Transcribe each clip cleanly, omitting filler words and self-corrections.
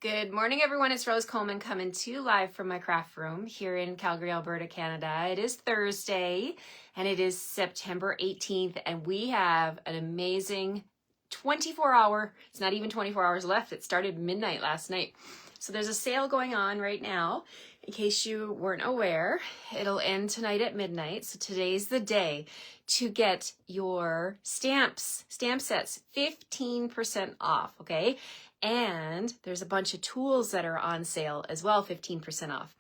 Good morning, everyone. It's Rose Coleman coming to you live from my craft room here in Calgary, Alberta, Canada. It is Thursday and it is September 18th, and we have an amazing 24-hour, it's not even 24 hours left. It started midnight last night. So there's a sale going on right now. In case you weren't aware, it'll end tonight at midnight. So today's the day to get your stamp sets 15% off, okay? And there's a bunch of tools that are on sale as well, 15% off.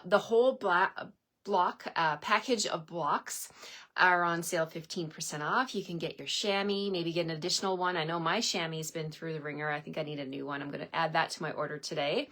The whole package of blocks are on sale 15% off. You can get your chamois, maybe get an additional one. I know my chamois has been through the ringer. I think I need a new one. I'm going to add that to my order today.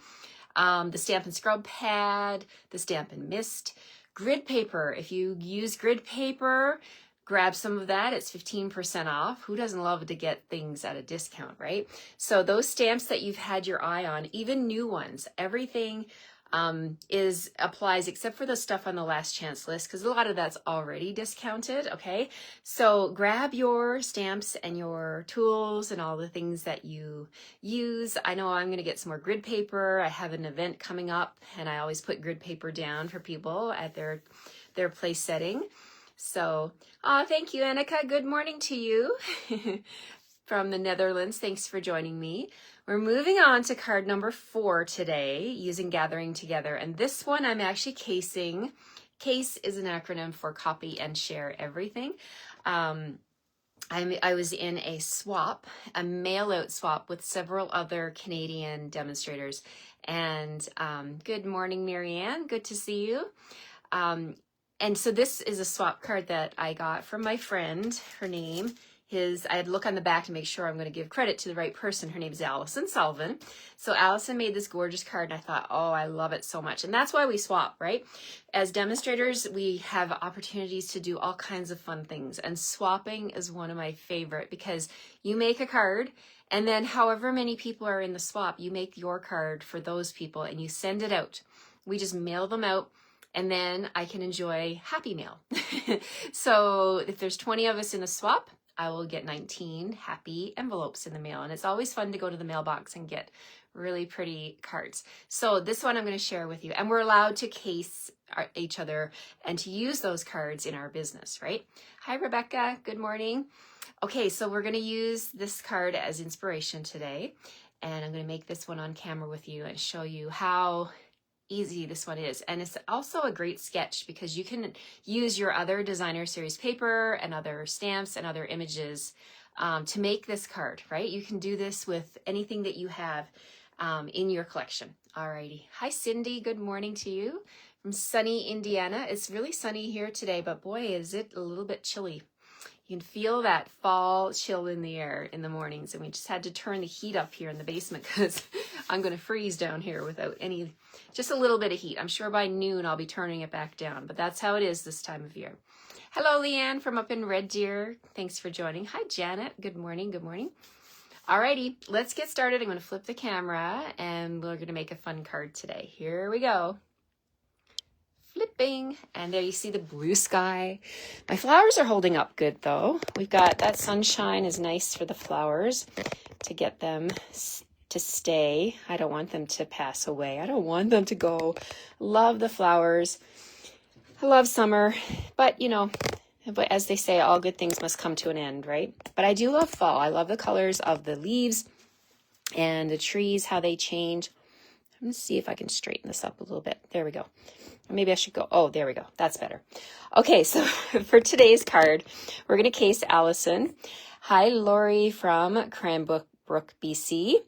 The Stamp and Scrub pad, the Stamp and Mist, grid paper. If you use grid paper, grab some of that. It's 15% off. Who doesn't love to get things at a discount, right? So those stamps that you've had your eye on, even new ones, everything applies except for the stuff on the last chance list, because a lot of that's already discounted, okay? So grab your stamps and your tools and all the things that you use. I know I'm going to get some more grid paper. I have an event coming up, and I always put grid paper down for people at their place setting. So, thank you, Annika. Good morning to you from the Netherlands. Thanks for joining me. We're moving on to card number 4 today, using Gathering Together. And this one I'm actually casing. CASE is an acronym for Copy and Share Everything. I was in a swap, a mail-out swap with several other Canadian demonstrators. And good morning, Marianne. Good to see you. And so this is a swap card that I got from my friend. Her name is, I had to look on the back to make sure I'm going to give credit to the right person. Her name is Alison Solven. So Alison made this gorgeous card, and I thought, oh, I love it so much. And that's why we swap, right? As demonstrators, we have opportunities to do all kinds of fun things. And swapping is one of my favorite, because you make a card, and then however many people are in the swap, you make your card for those people and you send it out. We just mail them out. And then I can enjoy Happy Mail. So if there's 20 of us in a swap, I will get 19 happy envelopes in the mail. And it's always fun to go to the mailbox and get really pretty cards. So this one I'm going to share with you. And we're allowed to case each other and to use those cards in our business, right? Hi, Rebecca. Good morning. Okay, so we're going to use this card as inspiration today. And I'm going to make this one on camera with you and show you how easy this one is. And it's also a great sketch, because you can use your other designer series paper and other stamps and other images to make this card, right? You can do this with anything that you have in your collection. Alrighty. Hi, Cindy. Good morning to you from sunny Indiana. It's really sunny here today, but boy, is it a little bit chilly. You can feel that fall chill in the air in the mornings, and we just had to turn the heat up here in the basement because I'm going to freeze down here without just a little bit of heat. I'm sure by noon I'll be turning it back down, but that's how it is this time of year. Hello, Leanne from up in Red Deer. Thanks for joining. Hi, Janet. Good morning. Good morning. Alrighty, let's get started. I'm going to flip the camera, and we're going to make a fun card today. Here we go. Flipping, and there you see the blue sky. My flowers are holding up good though. We've got that sunshine is nice for the flowers to get them to stay. I don't want them to pass away. I don't want them to go. Love the flowers. I love summer, but you know, as they say, all good things must come to an end, right? But I do love fall. I love the colors of the leaves and the trees, how they change. I'm going to see if I can straighten this up a little bit. There we go. Maybe I should go. Oh, there we go. That's better. Okay, so for today's card, we're going to case Allison. Hi, Lori from Cranbrook, BC.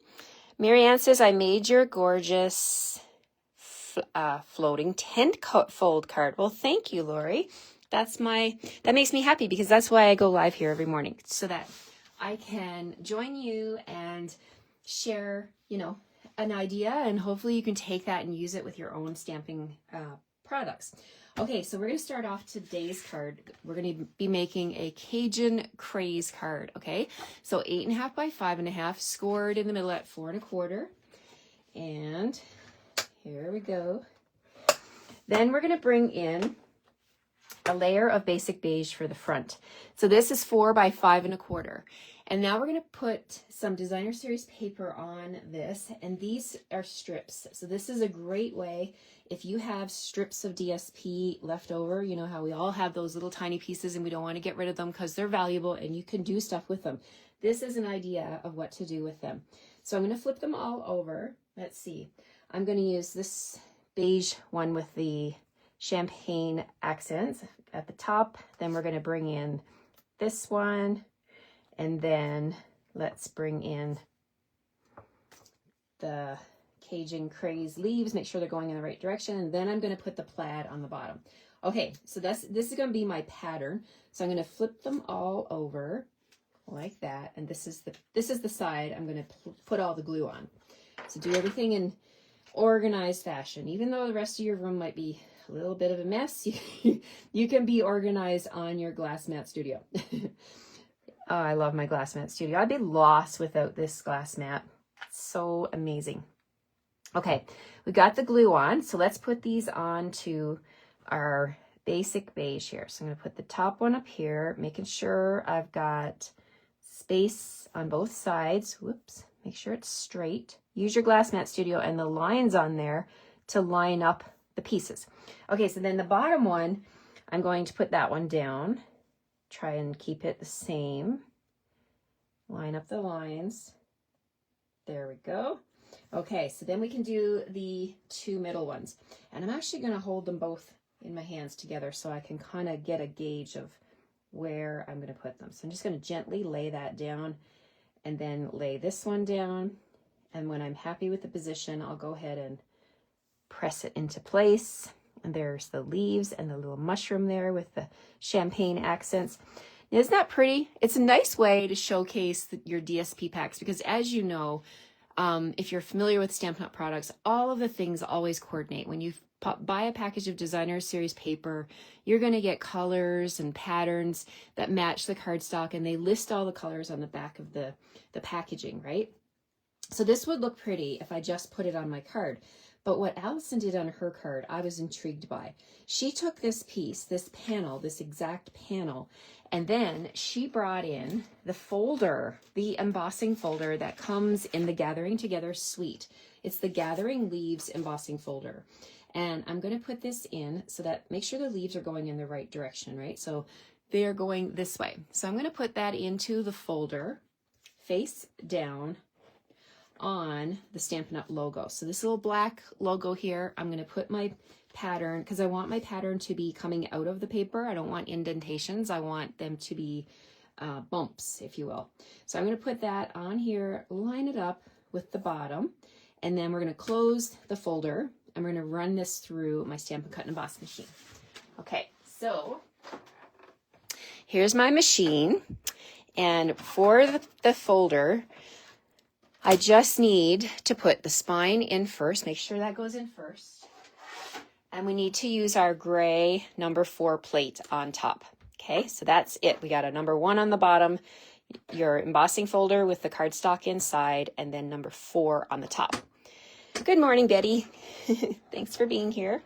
Marianne says, I made your gorgeous floating tent fold card. Well, thank you, Lori. That makes me happy, because that's why I go live here every morning, so that I can join you and share, an idea, and hopefully you can take that and use it with your own stamping products. Okay, so we're going to start off today's card. We're going to be making a Cajun Craze card, okay? So 8.5 by 5.5, scored in the middle at 4 1/4. And here we go. Then we're going to bring in a layer of basic beige for the front. So this is 4 by 5 1/4. And now we're going to put some designer series paper on this, and these are strips. So this is a great way if you have strips of DSP left over. You know how we all have those little tiny pieces and we don't want to get rid of them because they're valuable and you can do stuff with them. This is an idea of what to do with them. So I'm going to flip them all over. Let's see. I'm going to use this beige one with the champagne accents at the top. Then we're going to bring in this one, and then let's bring in the Cajun Craze leaves. Make sure they're going in the right direction, and then I'm going to put the plaid on the bottom. Okay, so this is going to be my pattern. So I'm going to flip them all over like that, and this is the side I'm going to put all the glue on. So do everything in organized fashion. Even though the rest of your room might be a little bit of a mess, you can be organized on your glass mat studio. Oh, I love my glass mat studio. I'd be lost without this glass mat. It's so amazing. Okay, we got the glue on, so let's put these on to our basic beige here. So I'm going to put the top one up here, making sure I've got space on both sides. Whoops, make sure it's straight. Use your glass mat studio and the lines on there to line up the pieces. Okay, so then the bottom one, I'm going to put that one down. Try and keep it the same. Line up the lines. There we go. Okay, so then we can do the two middle ones. And I'm actually going to hold them both in my hands together so I can kind of get a gauge of where I'm going to put them. So I'm just going to gently lay that down and then lay this one down. And when I'm happy with the position, I'll go ahead and press it into place. And there's the leaves and the little mushroom there with the champagne accents. Now, isn't that pretty? It's a nice way to showcase your DSP packs because, as you know, if you're familiar with Stampin' Up! Products, all of the things always coordinate. When you buy a package of designer series paper, you're going to get colors and patterns that match the cardstock, and they list all the colors on the back of the packaging, right? So this would look pretty if I just put it on my card. But what Alison did on her card, I was intrigued by. She took this piece, this panel, this exact panel, and then she brought in the folder, the embossing folder that comes in the Gathering Together suite. It's the Gathering Leaves embossing folder. And I'm going to put this in so that, make sure the leaves are going in the right direction, right? So they are going this way. So I'm going to put that into the folder, face down, on the Stampin' Up! Logo. So this little black logo here, I'm going to put my pattern, because I want my pattern to be coming out of the paper. I don't want indentations. I want them to be bumps, if you will. So I'm going to put that on here, line it up with the bottom, and then we're going to close the folder. I'm going to run this through my Stampin' Cut and Emboss machine. Okay, so here's my machine, and for the folder, I just need to put the spine in first. Make sure that goes in first. And we need to use our gray number 4 plate on top. Okay, so that's it. We got a number 1 on the bottom, your embossing folder with the cardstock inside, and then number 4 on the top. Good morning, Betty. Thanks for being here.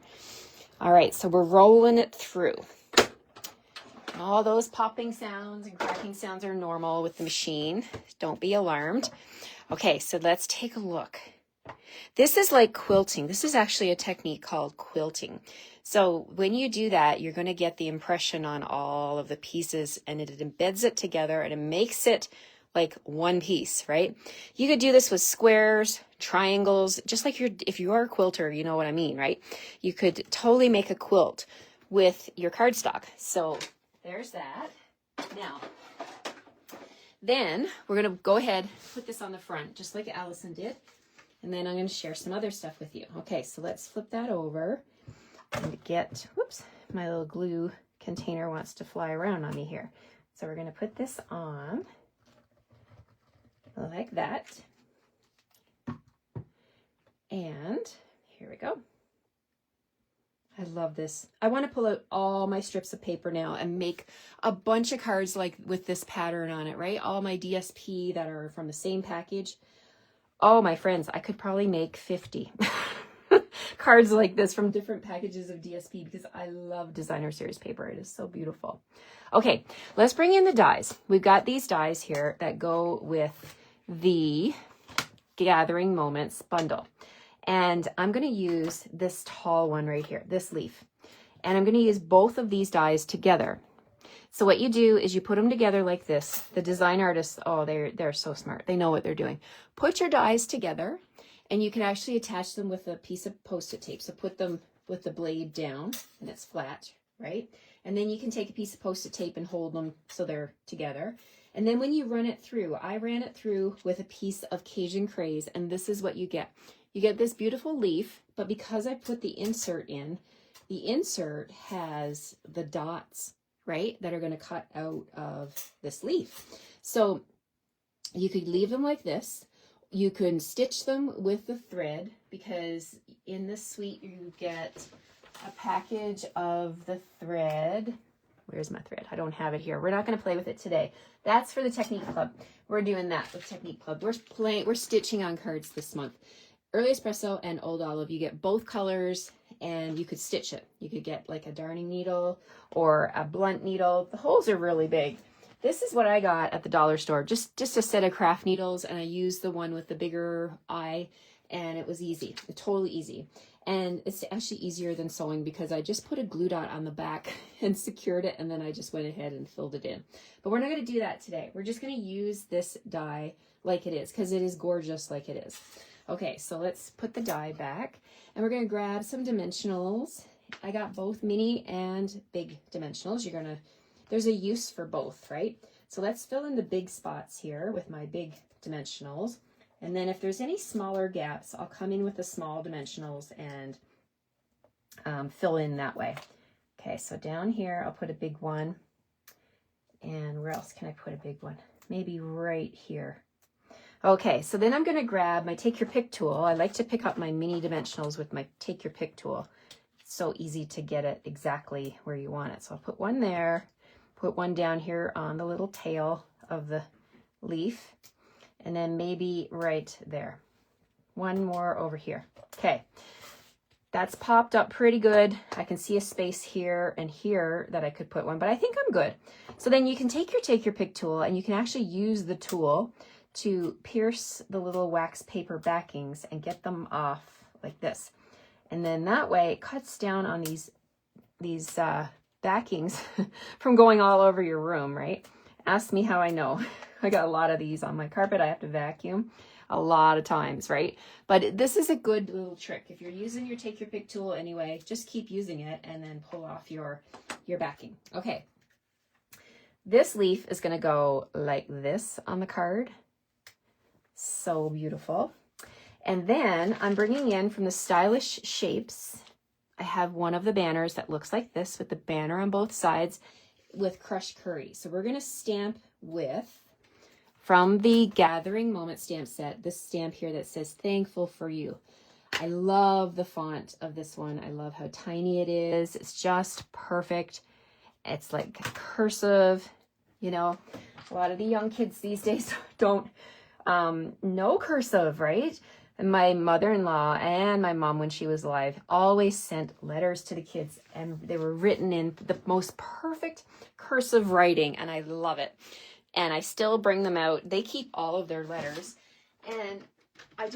All right, so we're rolling it through. All those popping sounds and cracking sounds are normal with the machine. Don't be alarmed. Okay, so let's take a look. This is like quilting. This is actually a technique called quilting. So when you do that, you're going to get the impression on all of the pieces, and it embeds it together and it makes it like one piece, right? You could do this with squares, triangles, just like if you are a quilter, you know what I mean, right? You could totally make a quilt with your cardstock. So there's that. Now, then we're going to go ahead, put this on the front, just like Alison did. And then I'm going to share some other stuff with you. Okay, so let's flip that over and get, whoops, my little glue container wants to fly around on me here. So we're going to put this on like that. And here we go. I love this. I want to pull out all my strips of paper now and make a bunch of cards like with this pattern on it, right? All my DSP that are from the same package. Oh, my friends, I could probably make 50. cards like this from different packages of DSP because I love designer series paper. It is so beautiful. Okay, let's bring in the dies. We've got these dies here that go with the Gathering Moments bundle. And I'm going to use this tall one right here, this leaf. And I'm going to use both of these dies together. So what you do is you put them together like this. The design artists, oh, they're so smart. They know what they're doing. Put your dies together, and you can actually attach them with a piece of Post-it tape. So put them with the blade down, and it's flat, right? And then you can take a piece of Post-it tape and hold them so they're together. And then when you run it through, I ran it through with a piece of Cajun Craze, and this is what you get. You get this beautiful leaf, but because I put the insert in, the insert has the dots, right, that are going to cut out of this leaf. So you could leave them like this. You can stitch them with the thread, because in this suite you get a package of the thread. Where's my thread? I don't have it here. We're not going to play with it today. That's for the Technique Club. We're doing that with Technique Club. We're stitching on cards this month. Early Espresso and Old Olive, you get both colors, and you could stitch it. You could get like a darning needle or a blunt needle. The holes are really big. This is what I got at the dollar store, just a set of craft needles, and I used the one with the bigger eye, and it was easy, totally easy. And it's actually easier than sewing because I just put a glue dot on the back and secured it, and then I just went ahead and filled it in. But we're not going to do that today. We're just going to use this die like it is, because it is gorgeous like it is. Okay, so let's put the die back, and we're going to grab some dimensionals. I got both mini and big dimensionals. There's a use for both, right? So let's fill in the big spots here with my big dimensionals. And then if there's any smaller gaps, I'll come in with the small dimensionals and fill in that way. Okay, so down here, I'll put a big one. And where else can I put a big one? Maybe right here. Okay, so then I'm going to grab my Take Your Pick tool. I like to pick up my mini dimensionals with my Take Your Pick tool. It's so easy to get it exactly where you want it. So I'll put one there, put one down here on the little tail of the leaf, and then maybe right there. One more over here. Okay, that's popped up pretty good. I can see a space here and here that I could put one, but I think I'm good. So then you can take your Pick tool, and you can actually use the tool to pierce the little wax paper backings and get them off like this. And then that way it cuts down on these backings from going all over your room, right? Ask me how I know. I got a lot of these on my carpet. I have to vacuum a lot of times, right? But this is a good little trick. If you're using your Take Your Pick tool anyway, just keep using it and then pull off your backing. Okay. This leaf is going to go like this on the card. So beautiful. And then I'm bringing in from the Stylish Shapes, I have one of the banners that looks like this with the banner on both sides with crushed curry. So we're going to stamp with, from the Gathering Moment stamp set, this stamp here that says Thankful for You. I love the font of this one. I love how tiny it is. It's just perfect. It's like cursive, you know. A lot of the young kids these days don't know cursive, right? And my mother-in-law and my mom, when she was alive, always sent letters to the kids, and they were written in the most perfect cursive writing, and I love it. And I still bring them out. They keep all of their letters, and I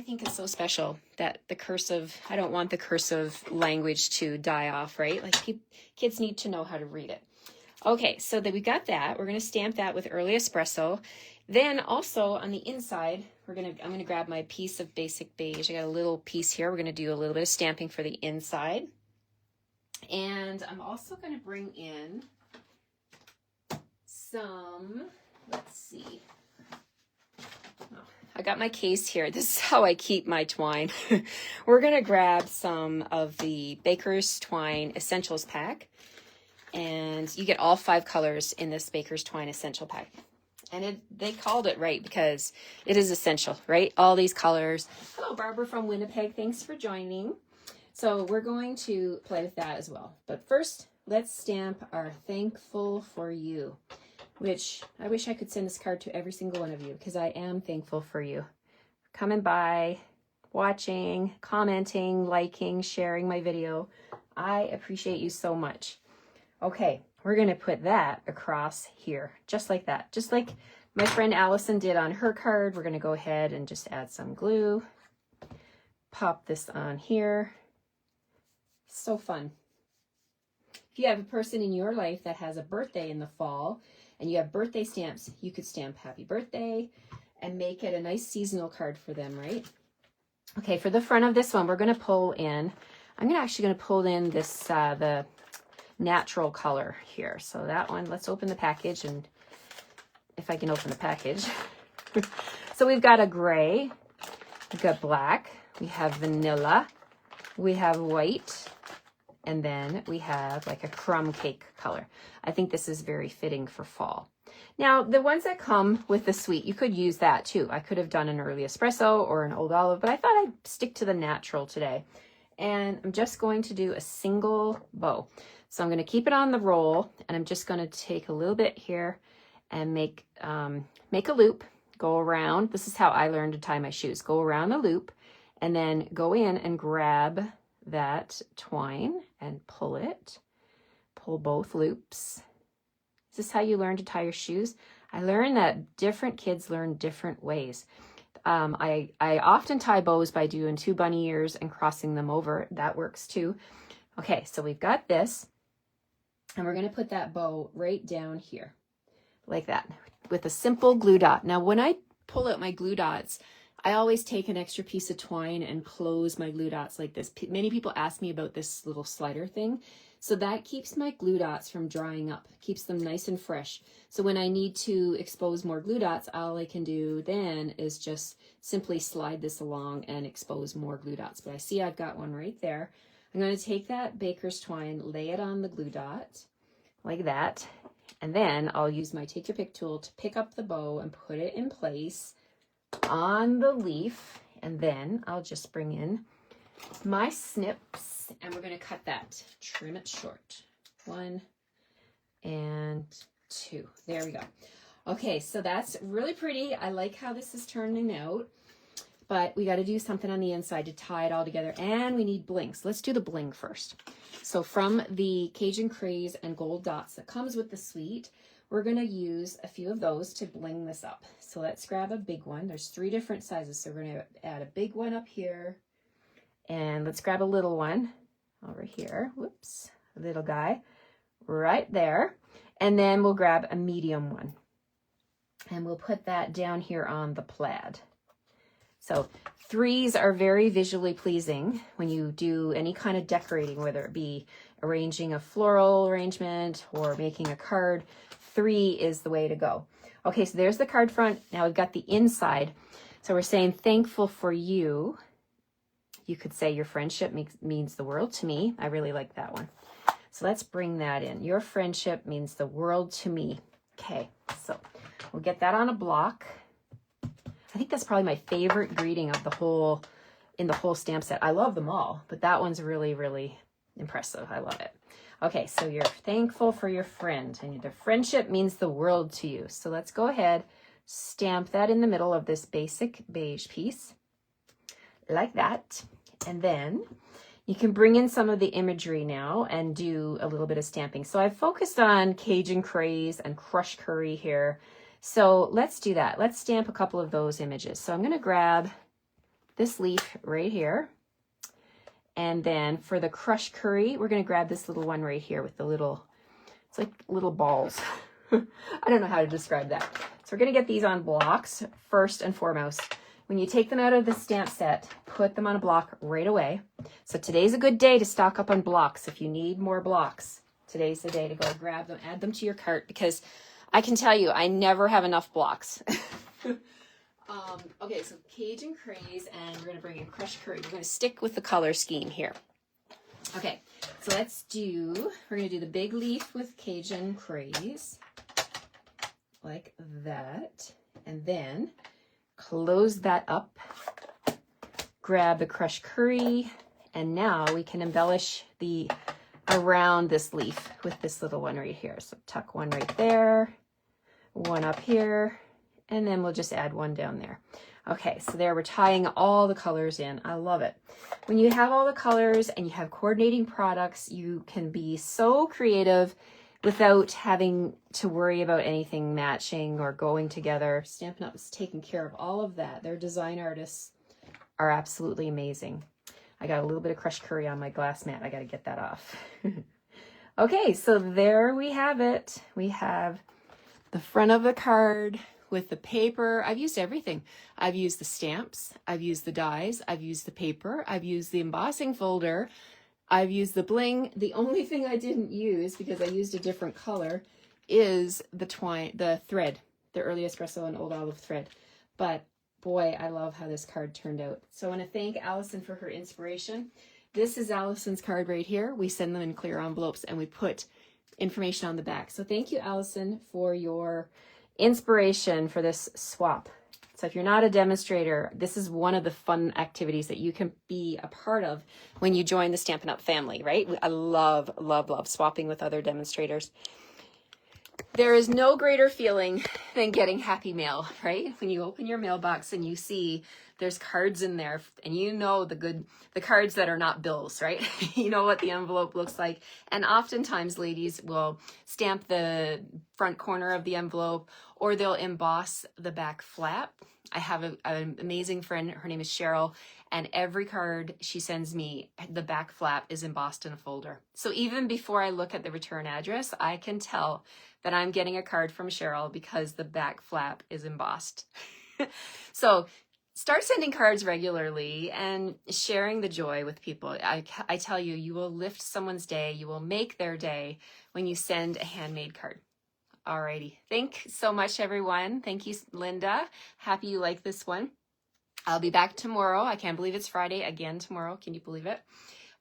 think it's so special that the cursive, I don't want the cursive language to die off, right? Like kids need to know how to read it. Okay, so that we got that. We're going to stamp that with Early Espresso. Then also on the inside, I'm going to grab my piece of basic beige. I got a little piece here. We're going to do a little bit of stamping for the inside. And I'm also going to bring in some, let's see. Oh, I got my case here. This is how I keep my twine. We're going to grab some of the Baker's Twine Essentials pack. And you get all 5 colors in this Baker's Twine Essential pack. And they called it right because it is essential, right? All these colors. Hello, Barbara from Winnipeg. Thanks for joining. So we're going to play with that as well. But first, let's stamp our Thankful for You, which I wish I could send this card to every single one of you because I am thankful for you. Coming by, watching, commenting, liking, sharing my video. I appreciate you so much. Okay, we're gonna put that across here, just like that. Just like my friend Alison did on her card. We're gonna go ahead and just add some glue. Pop this on here. So fun. If you have a person in your life that has a birthday in the fall and you have birthday stamps, you could stamp happy birthday and make it a nice seasonal card for them, right? Okay, for the front of this one, we're going to pull in, I'm actually going to pull in this, the natural color here. So that one, let's open the package, and if I can open the package. So we've got a gray, we've got black, we have vanilla, we have white, and then we have like a crumb cake color. I think this is very fitting for fall. Now, the ones that come with the sweet, you could use that too. I could have done an early espresso or an old olive, but I thought I'd stick to the natural today. And I'm just going to do a single bow. So I'm going to keep it on the roll, and I'm just going to take a little bit here and make a loop, go around. This is how I learned to tie my shoes. Go around the loop and then go in and grab that twine and pull it. Pull both loops. Is this how you learn to tie your shoes? I learned that different kids learn different ways. I often tie bows by doing 2 bunny ears and crossing them over. That works too. Okay, so we've got this, and we're going to put that bow right down here like that with a simple glue dot. Now, when I pull out my glue dots, I always take an extra piece of twine and close my glue dots like this. Many people ask me about this little slider thing. So that keeps my glue dots from drying up, keeps them nice and fresh. So when I need to expose more glue dots, all I can do then is just simply slide this along and expose more glue dots. But I see I've got one right there. I'm going to take that baker's twine, lay it on the glue dot like that. And then I'll use my take your pick tool to pick up the bow and put it in place on the leaf. And then I'll just bring in my snips, and we're going to cut that, trim it short. 1 and 2. There we go. Okay, so that's really pretty. I like how this is turning out, but we got to do something on the inside to tie it all together, and we need blings. Let's do the bling first. So from the Cajun Craze and Gold Dots that comes with the suite, we're going to use a few of those to bling this up. So let's grab a big one. There's 3 different sizes, so we're going to add a big one up here. And let's grab a little one over here. Whoops, a little guy right there. And then we'll grab a medium one. And we'll put that down here on the plaid. So 3s are very visually pleasing when you do any kind of decorating, whether it be arranging a floral arrangement or making a card. 3 is the way to go. Okay, so there's the card front. Now we've got the inside. So we're saying thankful for you. You could say your friendship means the world to me. I really like that one. So let's bring that in. Your friendship means the world to me. Okay, so we'll get that on a block. I think that's probably my favorite greeting of the whole stamp set. I love them all, but that one's really, really impressive. I love it. Okay, so you're thankful for your friend, and the friendship means the world to you. So let's go ahead, stamp that in the middle of this basic beige piece, like that. And then you can bring in some of the imagery now and do a little bit of stamping. So I've focused on Cajun Craze and crushed curry here. So let's do that. Let's stamp a couple of those images. So I'm going to grab this leaf right here. And then for the crushed curry, we're going to grab this little one right here with the little, it's like little balls. I don't know how to describe that. So we're going to get these on blocks first and foremost. When you take them out of the stamp set, put them on a block right away. So today's a good day to stock up on blocks. If you need more blocks, today's the day to go grab them, add them to your cart, because I can tell you, I never have enough blocks. Okay, so Cajun Craze, and we're going to bring in crushed curry. We're going to stick with the color scheme here. Okay, so we're going to do the big leaf with Cajun Craze, like that, and then close that up, grab the crushed curry, and now we can embellish around this leaf with this little one right here. So tuck one right there, one up here, and then we'll just add one down there. Okay, so there we're tying all the colors in. I love it. When you have all the colors and you have coordinating products, you can be so creative without having to worry about anything matching or going together. Stampin' Up! Is taking care of all of that. Their design artists are absolutely amazing. I got a little bit of crushed curry on my glass mat. I got to get that off. Okay, so there we have it. We have the front of the card with the paper. I've used everything. I've used the stamps. I've used the dies. I've used the paper. I've used the embossing folder. I've used the bling. The only thing I didn't use, because I used a different color, is the thread, the early espresso and old olive thread. But boy, I love how this card turned out. So I want to thank Alison for her inspiration. This is Alison's card right here. We send them in clear envelopes and we put information on the back. So thank you, Alison, for your inspiration for this swap. So if you're not a demonstrator, this is one of the fun activities that you can be a part of when you join the Stampin' Up! Family, right? I love, love, love swapping with other demonstrators. There is no greater feeling than getting happy mail, right? When you open your mailbox and you see there's cards in there, and you know the cards that are not bills, right? You know what the envelope looks like. And oftentimes ladies will stamp the front corner of the envelope, or they'll emboss the back flap. I have an amazing friend, her name is Cheryl, and every card she sends me, the back flap is embossed in a folder. So even before I look at the return address, I can tell that I'm getting a card from Cheryl because the back flap is embossed. So start sending cards regularly and sharing the joy with people. I tell you, you will lift someone's day. You will make their day when you send a handmade card. Alrighty. Thanks so much, everyone. Thank you, Linda. Happy you like this one. I'll be back tomorrow. I can't believe it's Friday again tomorrow. Can you believe it?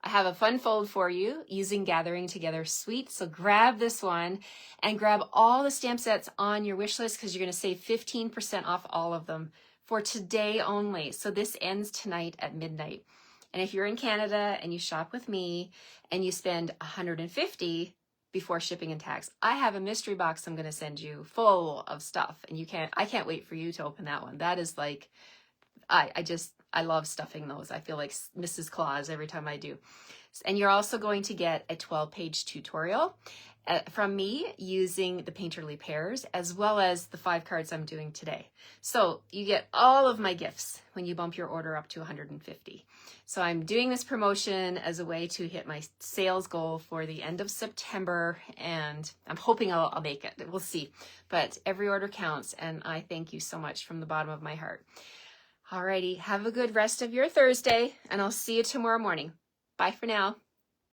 I have a fun fold for you using Gathering Together Suite. So grab this one and grab all the stamp sets on your wish list because you're going to save 15% off all of them for today only. So this ends tonight at midnight. And if you're in Canada and you shop with me and you spend $150 before shipping and tax, I have a mystery box I'm going to send you full of stuff. And I can't wait for you to open that one. That is like, I love stuffing those. I feel like Mrs. Claus every time I do. And you're also going to get a 12-page tutorial from me using the Painterly pairs, as well as the 5 cards I'm doing today. So you get all of my gifts when you bump your order up to $150. So I'm doing this promotion as a way to hit my sales goal for the end of September, and I'm hoping I'll make it. We'll see. But every order counts, and I thank you so much from the bottom of my heart. Alrighty, have a good rest of your Thursday, and I'll see you tomorrow morning. Bye for now.